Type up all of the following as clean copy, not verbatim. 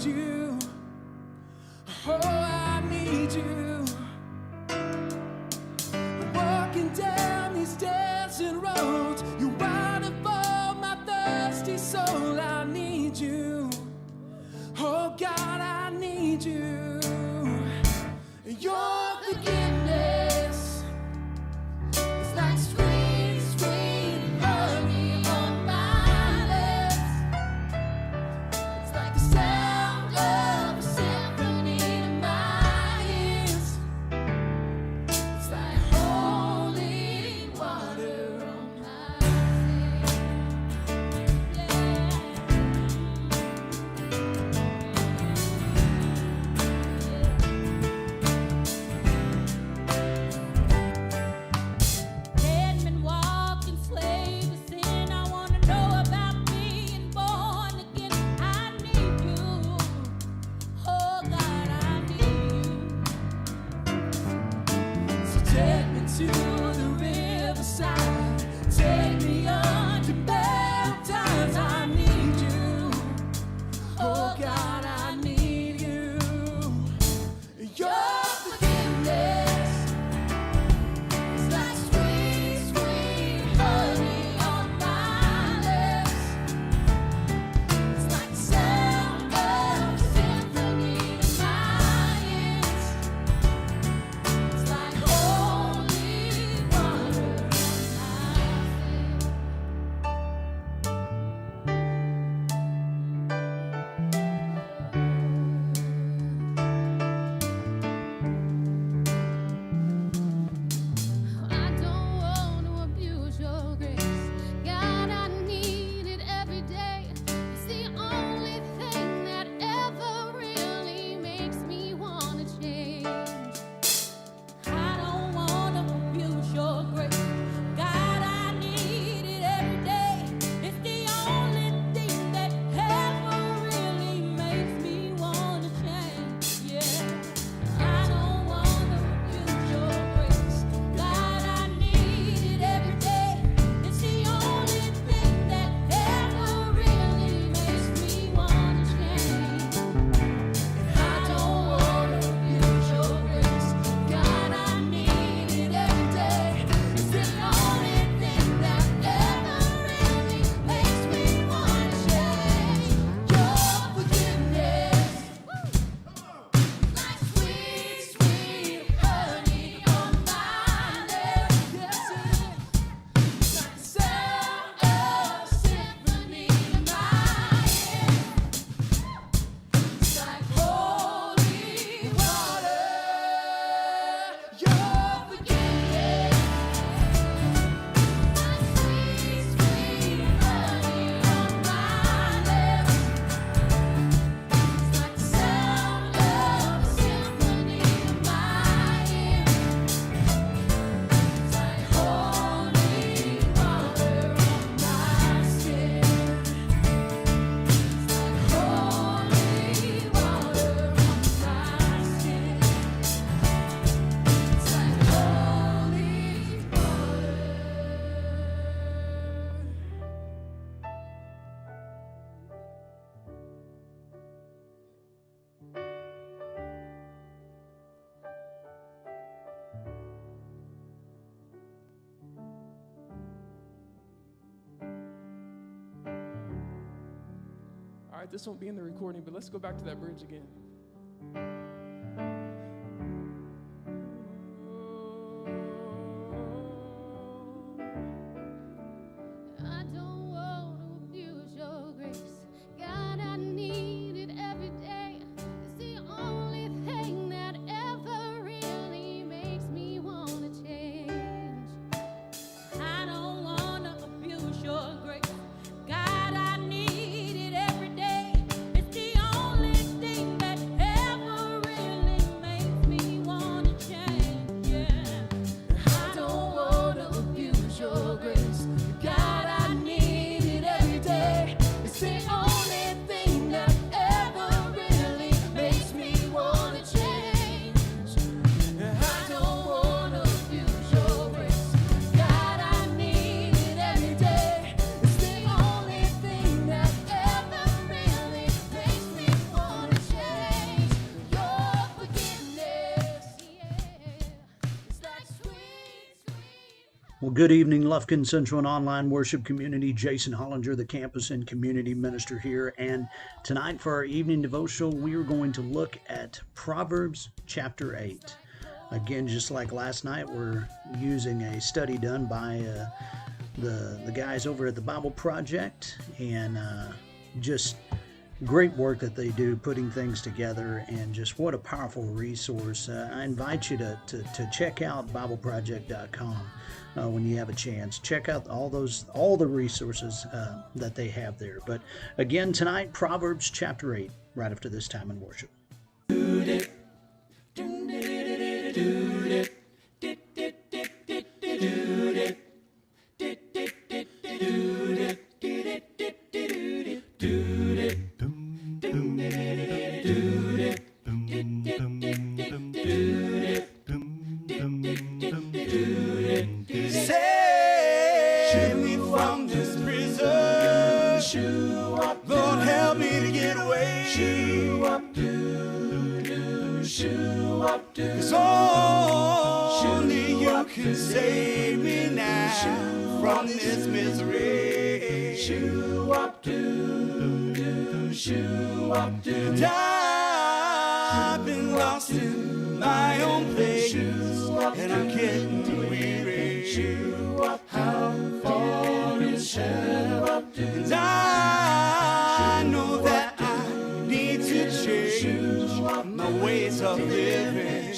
need you. Oh, I need you. Walking down these desert roads, you water for my thirsty soul. I need you. Oh God, I need you. Your forgiveness is like sweet, sweet honey on my lips. It's like the sound of a symphony to my ears. It's like holy water on my dead men walking slave to sin. I wanna know about being born again. I need you. Oh God, I need you. So take me to the riverside. Take me under baptized. I need you. Oh God, I need you. Your forgiveness is like sweet, sweet honey on my lips. It's like the sound of a symphony to my ears. It's like holy water on I don't want to abuse your grace. God, I need it every day. It's the only thing that ever really makes me want to change. I don't want to abuse your grace. God, I need it every day. It's the only thing that ever really makes me want to change. Yeah. I don't want to abuse your grace. God, I need it every day. It's the only thing that ever really makes me want to change. And I don't want to abuse your grace. God, I need it every day. It's the only thing that ever really makes me want to change. Your forgiveness, like sweet, sweet honey on my lips. Yes, it is. Like the sound of a symphony to my ears. It's like holy water. Your forgiveness, like sweet, sweet honey on my lips. It's like the sound of a symphony to my ears. It's like holy water on my skin. It's like holy water on my skin. It's like holy water. All right, this won't be in the recording, but let's go back to that bridge again. I don't want to abuse your grace. God, I need it every day. It's the only thing that ever really makes me want to change. I don't want to abuse your grace. God, I need it every day. It's the only thing that Well, good evening, Lufkin Central and Online Worship Community. Jason Hollinger, the campus and community minister here. And tonight for our evening devotional, we are going to look at Proverbs chapter 8. Again, just like last night, we're using a study done by the guys over at the Bible Project, and just great work that they do putting things together, and just what a powerful resource. I invite you to check out BibleProject.com when you have a chance. Check out all the resources that they have there. But again, tonight, Proverbs chapter 8, right after this time in worship. Save me from this prison. Lord, help me to get away. 'Cause only you can save me now from this misery. And I've been lost in my own place, and I'm getting weary. How far is heaven? And I know that I need to change my ways of living.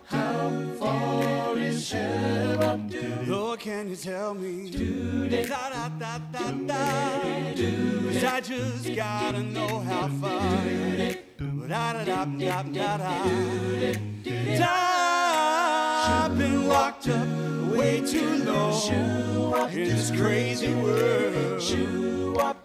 How far is heaven? Lord, can you tell me? Da da da da da. 'Cause I just gotta know how far. Da da da da da da. I've been locked up way too long in this crazy world. How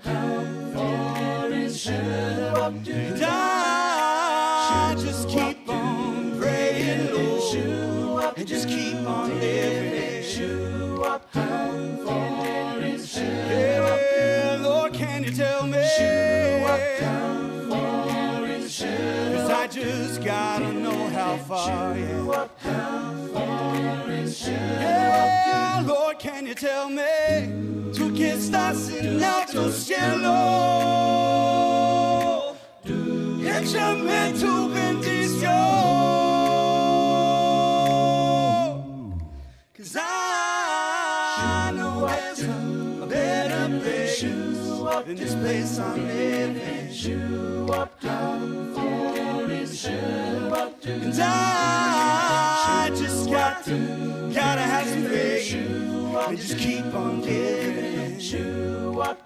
far is heaven? And I just keep on praying, Lord, and just keep on living. How far is heaven? Yeah, Lord, can you tell me? How far is heaven? 'Cause I just gotta know how far. Yeah. Yeah, Lord, can you tell me tu che estás en alto cielo? Échame tu bendición. 'Cause I know there's a better place than this place I'm living. How far is heaven? And I just gotta have some faith and just keep on giving. How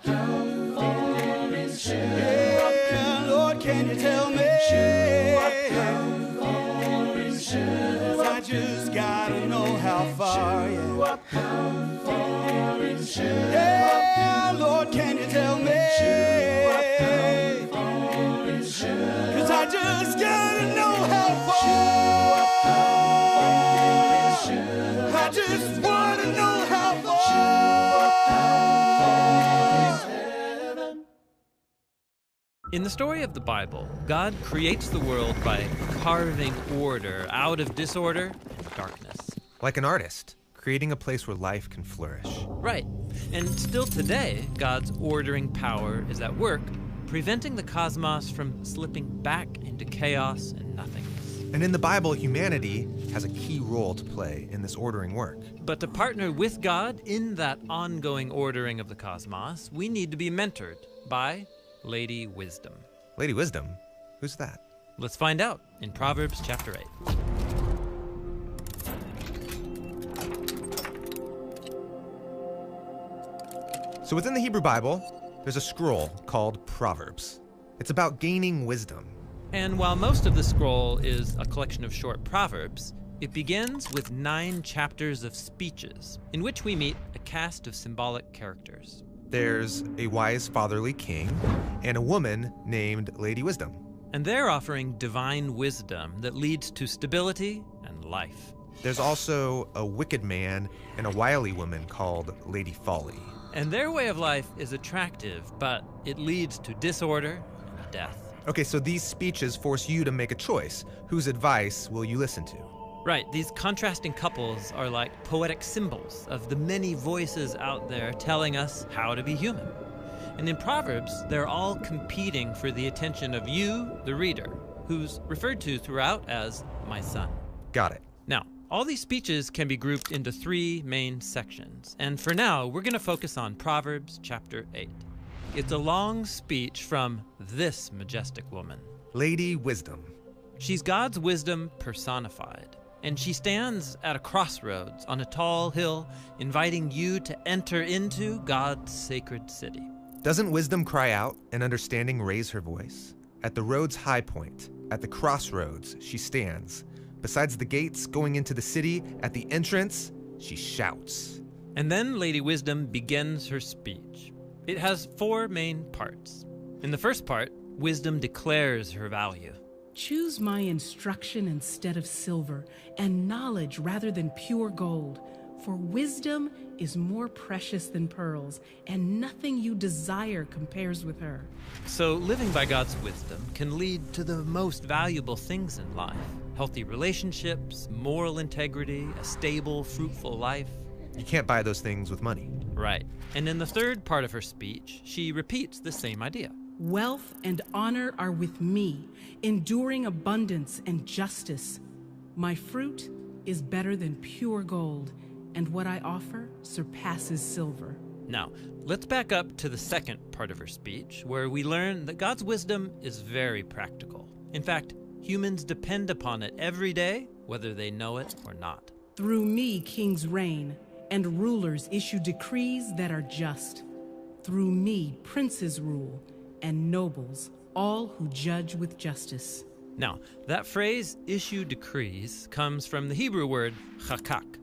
far is heaven? Yeah, Lord, can you tell me? How far is heaven? I just gotta know how far. Yeah. How far is heaven? Yeah, Lord, can you tell me? How far is heaven? 'Cause I just gotta know how far. I just want to know how far. In the story of the Bible, God creates the world by carving order out of disorder and darkness. Like an artist, creating a place where life can flourish. Right. And still today, God's ordering power is at work, preventing the cosmos from slipping back into chaos and nothingness. And in the Bible, humanity has a key role to play in this ordering work. But to partner with God in that ongoing ordering of the cosmos, we need to be mentored by Lady Wisdom. Lady Wisdom? Who's that? Let's find out in Proverbs chapter 8. So within the Hebrew Bible, there's a scroll called Proverbs. It's about gaining wisdom. And while most of the scroll is a collection of short proverbs, it begins with 9 chapters of speeches, in which we meet a cast of symbolic characters. There's a wise fatherly king and a woman named Lady Wisdom. And they're offering divine wisdom that leads to stability and life. There's also a wicked man and a wily woman called Lady Folly. And their way of life is attractive, but it leads to disorder and death. Okay, so these speeches force you to make a choice. Whose advice will you listen to? Right, these contrasting couples are like poetic symbols of the many voices out there telling us how to be human. And in Proverbs, they're all competing for the attention of you, the reader, who's referred to throughout as my son. Got it. Now, all these speeches can be grouped into 3 main sections. And for now, we're going to focus on Proverbs chapter 8. It's a long speech from this majestic woman, Lady Wisdom. She's God's wisdom personified. And she stands at a crossroads on a tall hill, inviting you to enter into God's sacred city. Doesn't wisdom cry out and understanding raise her voice? At the road's high point, at the crossroads, she stands. Besides the gates going into the city, at the entrance, she shouts. And then Lady Wisdom begins her speech. It has 4 main parts. In the first part, Wisdom declares her value. Choose my instruction instead of silver, and knowledge rather than pure gold. For wisdom is more precious than pearls, and nothing you desire compares with her. So living by God's wisdom can lead to the most valuable things in life. Healthy relationships, moral integrity, a stable, fruitful life. You can't buy those things with money. Right. And in the third part of her speech, she repeats the same idea. Wealth and honor are with me, enduring abundance and justice. My fruit is better than pure gold, and what I offer surpasses silver. Now, let's back up to the second part of her speech, where we learn that God's wisdom is very practical. In fact, humans depend upon it every day, whether they know it or not. Through me kings reign, and rulers issue decrees that are just. Through me princes rule, and nobles, all who judge with justice. Now, that phrase, issue decrees, comes from the Hebrew word chakak.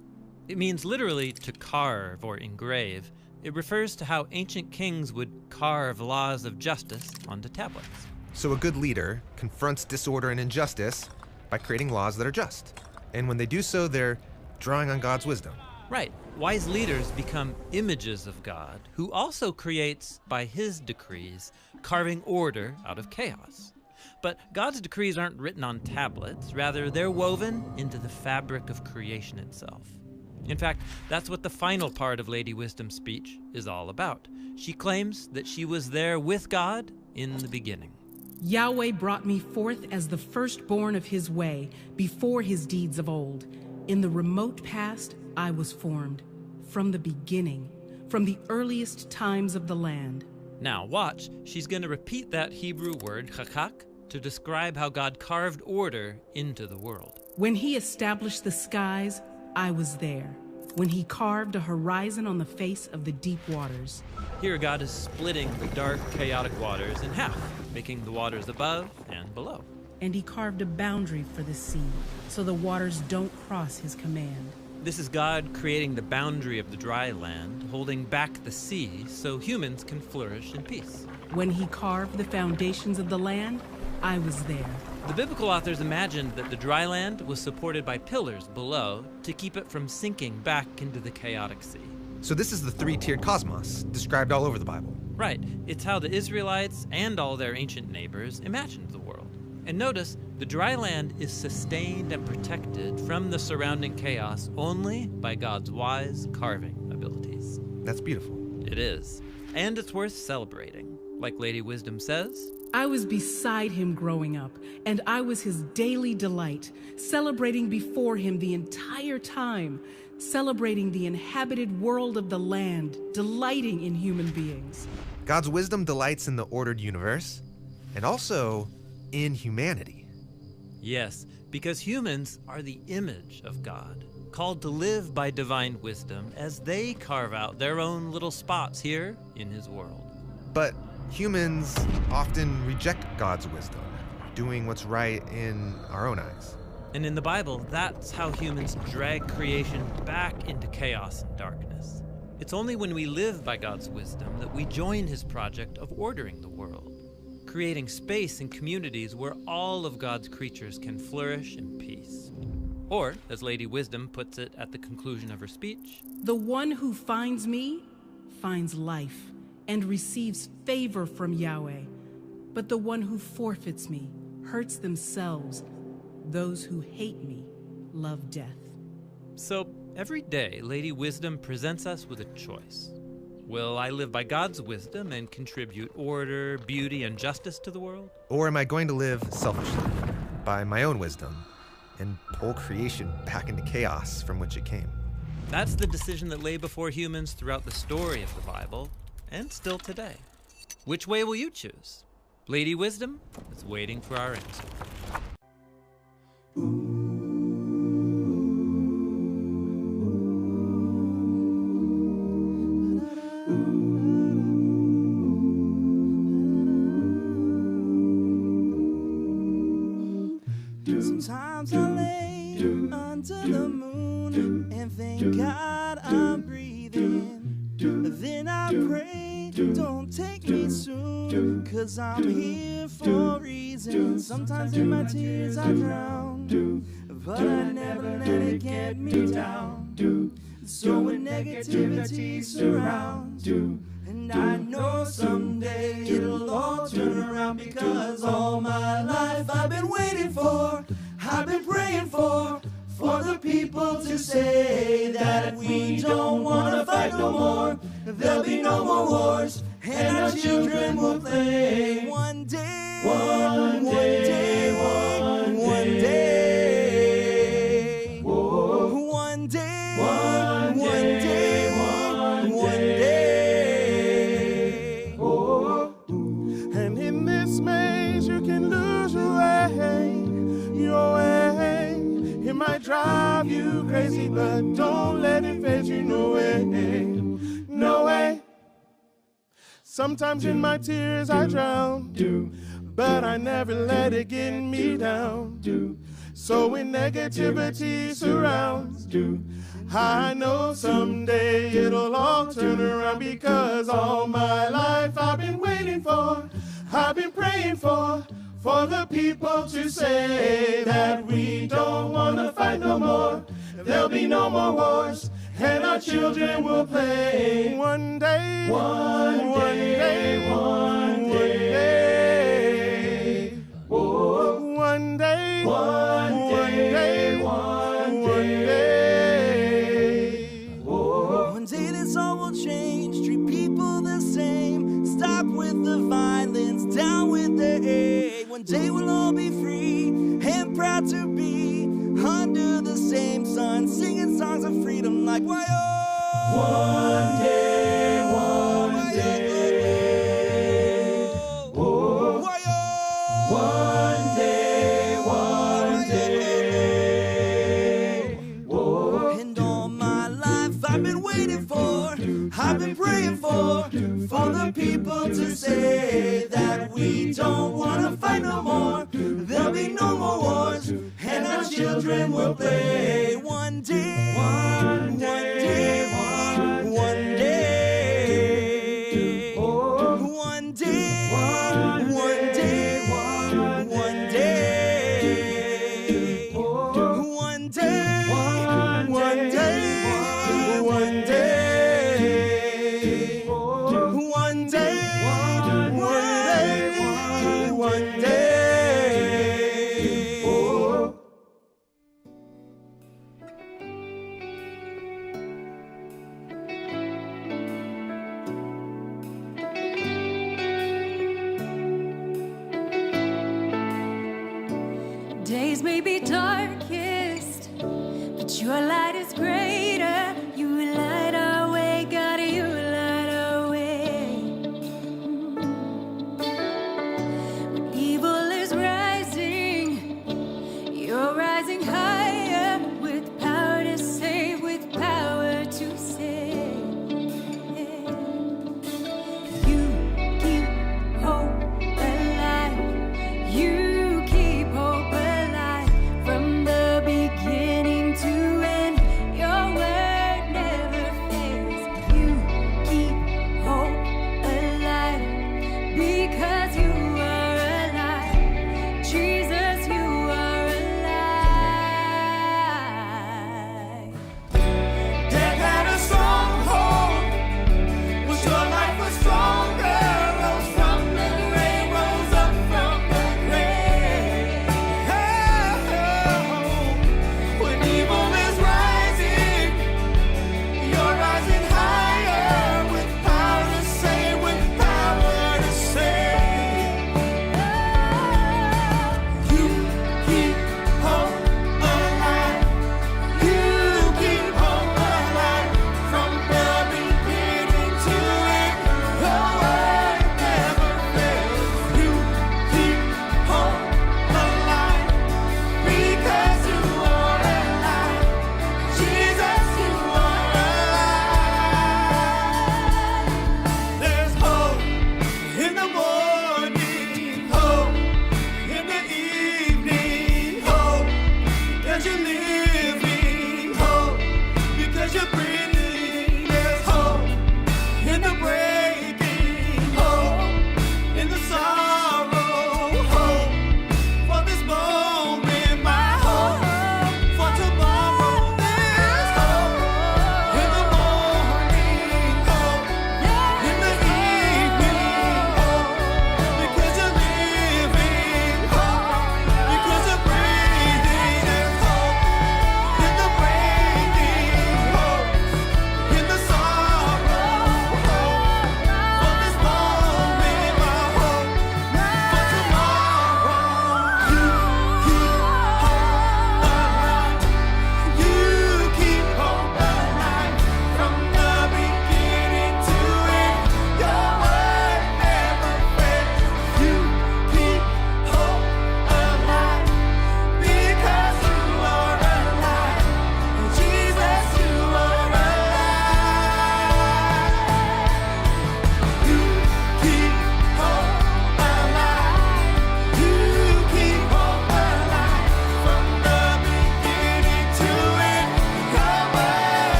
It means literally to carve or engrave. It refers to how ancient kings would carve laws of justice onto tablets. So a good leader confronts disorder and injustice by creating laws that are just. And when they do so, they're drawing on God's wisdom. Right. Wise leaders become images of God, who also creates, by his decrees, carving order out of chaos. But God's decrees aren't written on tablets. Rather, they're woven into the fabric of creation itself. In fact, that's what the final part of Lady Wisdom's speech is all about. She claims that she was there with God in the beginning. Yahweh brought me forth as the firstborn of his way, before his deeds of old. In the remote past, I was formed. From the beginning, from the earliest times of the land. Now watch, she's going to repeat that Hebrew word, chakak, to describe how God carved order into the world. When he established the skies, I was there. When he carved a horizon on the face of the deep waters. Here God is splitting the dark, chaotic waters in half, making the waters above and below. And he carved a boundary for the sea, so the waters don't cross his command. This is God creating the boundary of the dry land, holding back the sea so humans can flourish in peace. When he carved the foundations of the land, I was there. The biblical authors imagined that the dry land was supported by pillars below to keep it from sinking back into the chaotic sea. So this is the 3-tiered cosmos, described all over the Bible. Right. It's how the Israelites and all their ancient neighbors imagined the world. And notice, the dry land is sustained and protected from the surrounding chaos only by God's wise carving abilities. That's beautiful. It is. And it's worth celebrating. Like Lady Wisdom says, I was beside him growing up, and I was his daily delight, celebrating before him the entire time, celebrating the inhabited world of the land, delighting in human beings. God's wisdom delights in the ordered universe, and also in humanity. yes, because humans are the image of God, called to live by divine wisdom as they carve out their own little spots here in his world. But humans often reject God's wisdom, doing what's right in our own eyes. And in the Bible, that's how humans drag creation back into chaos and darkness. It's only when we live by God's wisdom that we join his project of ordering the world, creating space and communities where all of God's creatures can flourish in peace. Or, as Lady Wisdom puts it at the conclusion of her speech, The one who finds me finds life and receives favor from Yahweh. But the one who forfeits me hurts themselves. Those who hate me love death. So every day, Lady Wisdom presents us with a choice. Will I live by God's wisdom and contribute order, beauty, and justice to the world? Or am I going to live selfishly, by my own wisdom, and pull creation back into chaos from which it came? That's the decision that lay before humans throughout the story of the Bible, and still today. Which way will you choose? Lady Wisdom is waiting for our answer. Sometimes I lay under the moon and thank God I'm breathing. Then I pray, don't take me soon, 'cause I'm here for a reason. Sometimes in my tears I drown, but I never let it get me down. So when negativity surrounds, and I know someday it'll all turn around, because all my life I've been waiting for, I've been praying for the people to say that we don't want to fight no more. There'll be no more wars, and our children will play. One day, one day, one day, one day, one day, one day. And in this maze you can lose your way, your way. It might drive you crazy, but don't let it phase you, no way, no way. Sometimes in my tears I drown, but I never let it get me down. So when negativity surrounds, I know someday it'll all turn around, because all my life I've been waiting for, I've been praying for the people to say that we don't want to fight no more. There'll be no more wars, and our children will play. One day, one day, one day, one day, one day, one day. One day this all will change, treat people the same, stop with the violence, down with the hate. One day we'll all be free and proud to be under the same sun, singing songs of freedom like why oh. One day, one day, oh. Why oh. One day, one day, oh. And all my life I've been waiting for, I've been praying for the people to say that we don't want to fight no more. There'll be no more wars, and our children will play. One day, one day, one day, one day, one day, one day, one day, one day, one day. One day, one day, oh. Days may be darkest, but your light is great.